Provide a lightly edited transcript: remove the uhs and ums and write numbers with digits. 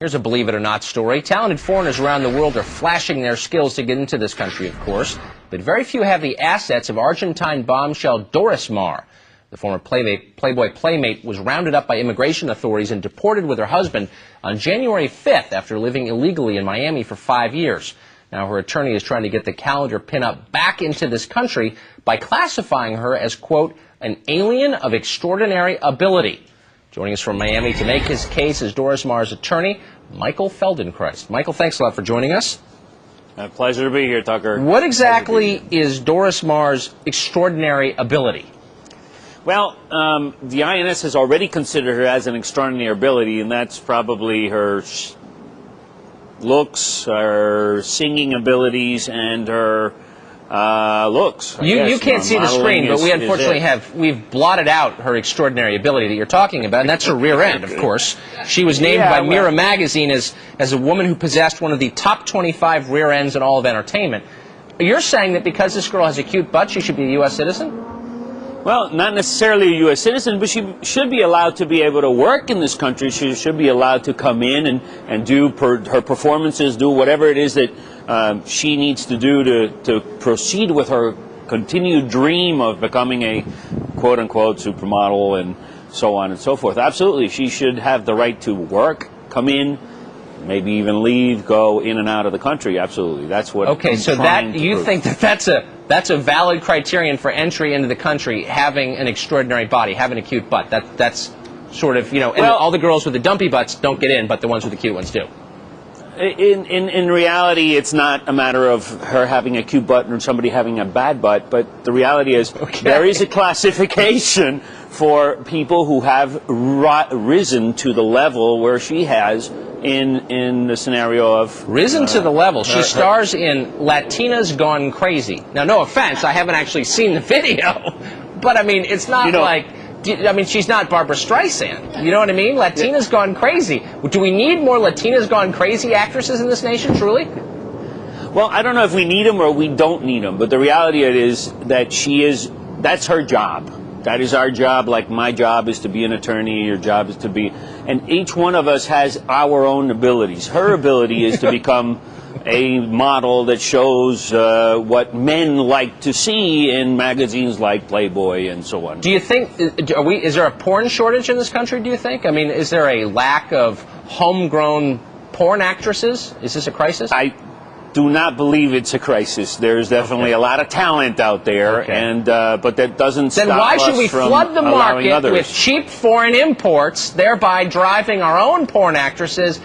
Here's a believe it or not story. Talented foreigners around the world are flashing their skills to get into this country, of course, but very few have the assets of Argentine bombshell Dorismar. The former Playboy playmate was rounded up by immigration authorities and deported with her husband on January 5th after living illegally in Miami for 5 years. Now her attorney is trying to get the calendar pinup back into this country by classifying her as, quote, an alien of extraordinary ability. Joining us from Miami to make his case is Dorismar's attorney, Michael Feldenkrais. Michael, thanks a lot for joining us. A pleasure to be here, Tucker. What exactly is Dorismar's extraordinary ability? Well, the INS has already considered her as an extraordinary ability, and that's probably her looks, her singing abilities, and her looks. You can't see the screen, but we unfortunately we've blotted out her extraordinary ability that you're talking about, and that's her rear end, of course. She was named by Mirror magazine as a woman who possessed one of the top 25 rear ends in all of entertainment. You're saying that because this girl has a cute butt, she should be a U.S. citizen? Well, not necessarily a U.S. citizen, but she should be allowed to be able to work in this country. She should be allowed to come in and do her performances, do whatever it is that she needs to do to proceed with her continued dream of becoming a quote-unquote supermodel and so on and so forth. Absolutely, she should have the right to work, come in, maybe even leave, go in and out of the country. Absolutely, that's what. Okay, so that you think that's a valid criterion for entry into the country, having an extraordinary body, having a cute butt. That's sort of, you know, and all the girls with the dumpy butts don't get in, but the ones with the cute ones do. In reality, it's not a matter of her having a cute butt or somebody having a bad butt, but the reality is there is a classification for people who have risen to the level where she has in the scenario of... Risen to the level. She stars in Latinas Gone Crazy. Now, no offense, I haven't actually seen the video, but I mean, it's not like... I mean, she's not Barbara Streisand. You know what I mean? Latinas Gone Crazy. Do we need more Latinas Gone Crazy actresses in this nation, truly? Well, I don't know if we need them or we don't need them, but the reality is that that's her job. That is our job, like my job is to be an attorney, your job is to be... And each one of us has our own abilities. Her ability is to become a model that shows what men like to see in magazines like Playboy and so on. Do you think, is there a porn shortage in this country, do you think? I mean, is there a lack of homegrown porn actresses? Is this a crisis? I do not believe it's a crisis. There's definitely a lot of talent out there, and but that doesn't stop us from allowing others. Then why should we flood the market with cheap foreign imports, thereby driving our own porn actresses